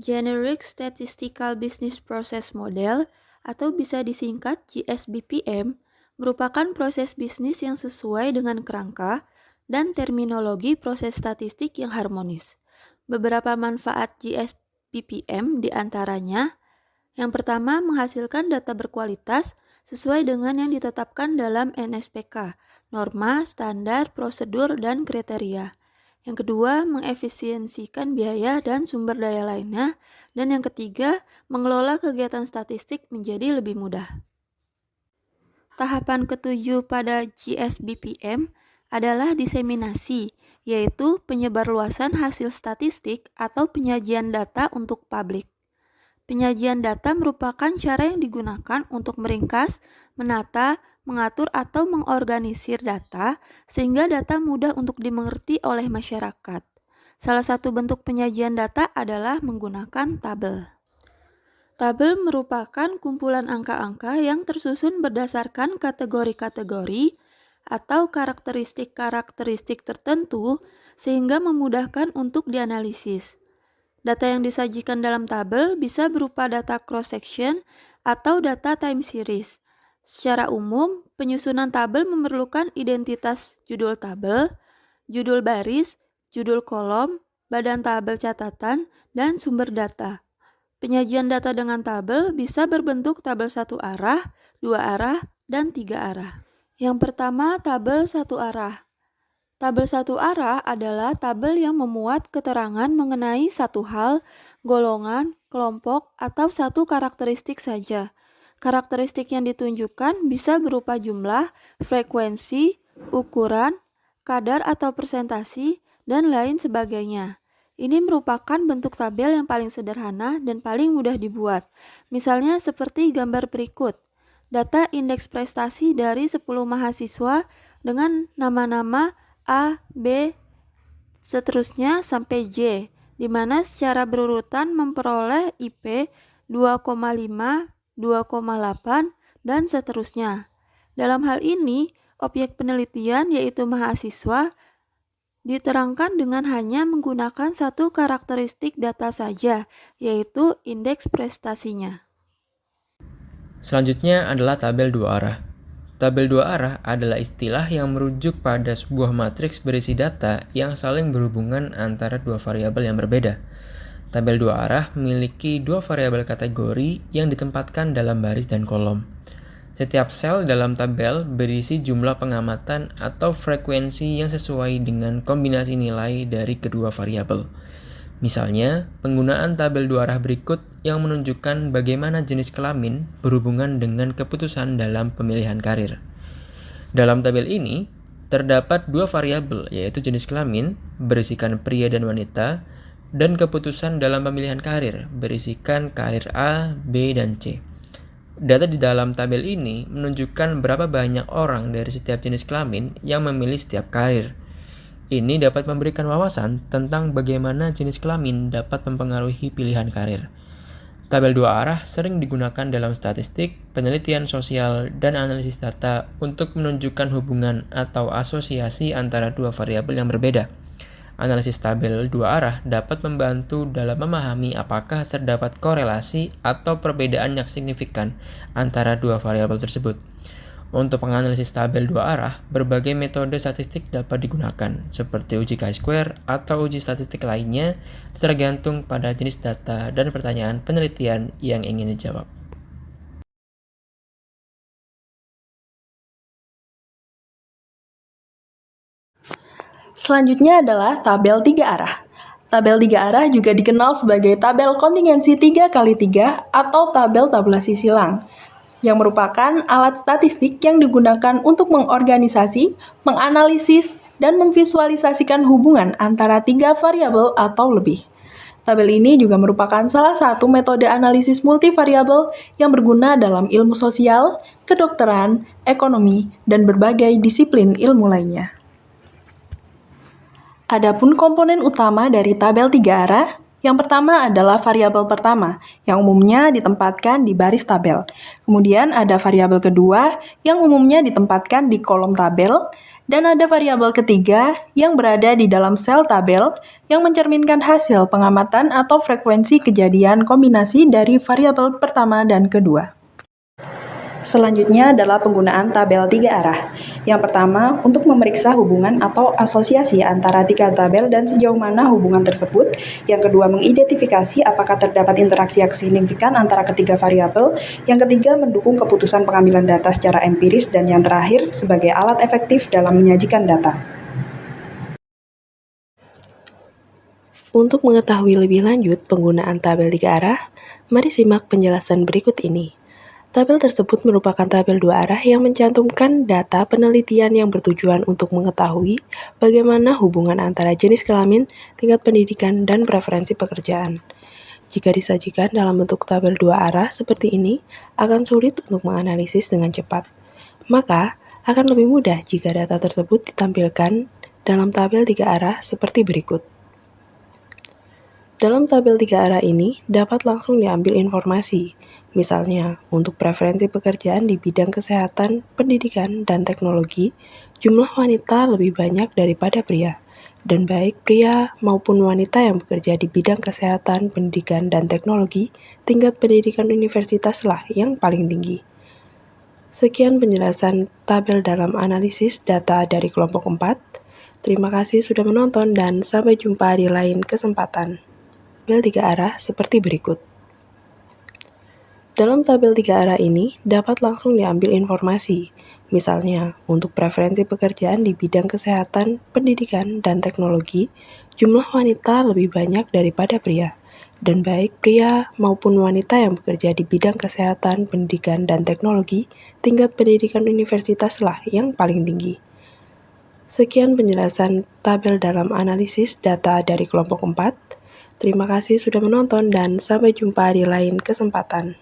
Generic Statistical Business Process Model atau bisa disingkat GSBPM merupakan proses bisnis yang sesuai dengan kerangka dan terminologi proses statistik yang harmonis. Beberapa manfaat GSBPM diantaranya: yang pertama, menghasilkan data berkualitas sesuai dengan yang ditetapkan dalam NSPK, norma, standar, prosedur, dan kriteria. Yang kedua, mengefisiensikan biaya dan sumber daya lainnya. Dan yang ketiga, mengelola kegiatan statistik menjadi lebih mudah. Tahapan ketujuh pada GSBPM adalah diseminasi, yaitu penyebarluasan hasil statistik atau penyajian data untuk publik. Penyajian data merupakan cara yang digunakan untuk meringkas, menata, mengatur atau mengorganisir data sehingga data mudah untuk dimengerti oleh masyarakat. Salah satu bentuk penyajian data adalah menggunakan tabel. Tabel merupakan kumpulan angka-angka yang tersusun berdasarkan kategori-kategori atau karakteristik-karakteristik tertentu sehingga memudahkan untuk dianalisis. Data yang disajikan dalam tabel bisa berupa data cross-section atau data time series. Secara umum, penyusunan tabel memerlukan identitas judul tabel, judul baris, judul kolom, badan tabel catatan, dan sumber data. Penyajian data dengan tabel bisa berbentuk tabel satu arah, dua arah, dan tiga arah. Yang pertama, tabel satu arah. Tabel satu arah adalah tabel yang memuat keterangan mengenai satu hal, golongan, kelompok, atau satu karakteristik saja. Karakteristik yang ditunjukkan bisa berupa jumlah, frekuensi, ukuran, kadar atau persentasi, dan lain sebagainya. Ini merupakan bentuk tabel yang paling sederhana dan paling mudah dibuat. Misalnya seperti gambar berikut. Data indeks prestasi dari 10 mahasiswa dengan nama-nama A, B, seterusnya sampai J, di mana secara berurutan memperoleh IP 2,5, 2,8, dan seterusnya. Dalam hal ini, objek penelitian yaitu mahasiswa diterangkan dengan hanya menggunakan satu karakteristik data saja, yaitu indeks prestasinya. Selanjutnya adalah tabel dua arah. Tabel dua arah adalah istilah yang merujuk pada sebuah matriks berisi data yang saling berhubungan antara dua variabel yang berbeda. Tabel dua arah memiliki dua variabel kategori yang ditempatkan dalam baris dan kolom. Setiap sel dalam tabel berisi jumlah pengamatan atau frekuensi yang sesuai dengan kombinasi nilai dari kedua variabel. Misalnya, penggunaan tabel dua arah berikut yang menunjukkan bagaimana jenis kelamin berhubungan dengan keputusan dalam pemilihan karir. Dalam tabel ini, terdapat dua variabel, yaitu jenis kelamin, berisikan pria dan wanita, dan keputusan dalam pemilihan karir, berisikan karir A, B, dan C. Data di dalam tabel ini menunjukkan berapa banyak orang dari setiap jenis kelamin yang memilih setiap karir. Ini dapat memberikan wawasan tentang bagaimana jenis kelamin dapat mempengaruhi pilihan karir. Tabel dua arah sering digunakan dalam statistik, penelitian sosial, dan analisis data untuk menunjukkan hubungan atau asosiasi antara dua variabel yang berbeda. Analisis tabel dua arah dapat membantu dalam memahami apakah terdapat korelasi atau perbedaan yang signifikan antara dua variabel tersebut. Untuk menganalisis tabel dua arah, berbagai metode statistik dapat digunakan, seperti uji chi-square atau uji statistik lainnya, tergantung pada jenis data dan pertanyaan penelitian yang ingin dijawab. Selanjutnya adalah tabel tiga arah. Tabel tiga arah juga dikenal sebagai tabel kontingensi 3x3 atau tabel tabulasi silang, yang merupakan alat statistik yang digunakan untuk mengorganisasi, menganalisis, dan memvisualisasikan hubungan antara tiga variabel atau lebih. Tabel ini juga merupakan salah satu metode analisis multivariabel yang berguna dalam ilmu sosial, kedokteran, ekonomi, dan berbagai disiplin ilmu lainnya. Adapun komponen utama dari tabel tiga arah, yang pertama adalah variabel pertama, yang umumnya ditempatkan di baris tabel. Kemudian ada variabel kedua, yang umumnya ditempatkan di kolom tabel. Dan ada variabel ketiga yang berada di dalam sel tabel yang mencerminkan hasil pengamatan atau frekuensi kejadian kombinasi dari variabel pertama dan kedua. Selanjutnya adalah penggunaan tabel 3 arah. Yang pertama, untuk memeriksa hubungan atau asosiasi antara 3 tabel dan sejauh mana hubungan tersebut. Yang kedua, mengidentifikasi apakah terdapat interaksi yang signifikan antara ketiga variabel. Yang ketiga, mendukung keputusan pengambilan data secara empiris. Dan yang terakhir, sebagai alat efektif dalam menyajikan data. Untuk mengetahui lebih lanjut penggunaan tabel 3 arah, mari simak penjelasan berikut ini. Tabel tersebut merupakan tabel 2 arah yang mencantumkan data penelitian yang bertujuan untuk mengetahui bagaimana hubungan antara jenis kelamin, tingkat pendidikan, dan preferensi pekerjaan. Jika disajikan dalam bentuk tabel 2 arah seperti ini, akan sulit untuk menganalisis dengan cepat. Maka, akan lebih mudah jika data tersebut ditampilkan dalam tabel 3 arah seperti berikut. Dalam tabel 3 arah ini, dapat langsung diambil informasi. Misalnya, untuk preferensi pekerjaan di bidang kesehatan, pendidikan, dan teknologi, jumlah wanita lebih banyak daripada pria. Dan baik pria maupun wanita yang bekerja di bidang kesehatan, pendidikan, dan teknologi, tingkat pendidikan universitaslah yang paling tinggi. Sekian penjelasan tabel dalam analisis data dari kelompok 4. Terima kasih sudah menonton dan sampai jumpa di lain kesempatan. Tabel 3 arah seperti berikut. Dalam tabel 3 arah ini, dapat langsung diambil informasi. Misalnya, untuk preferensi pekerjaan di bidang kesehatan, pendidikan, dan teknologi, jumlah wanita lebih banyak daripada pria. Dan baik pria maupun wanita yang bekerja di bidang kesehatan, pendidikan, dan teknologi, tingkat pendidikan universitaslah yang paling tinggi. Sekian penjelasan tabel dalam analisis data dari kelompok 4. Terima kasih sudah menonton dan sampai jumpa di lain kesempatan.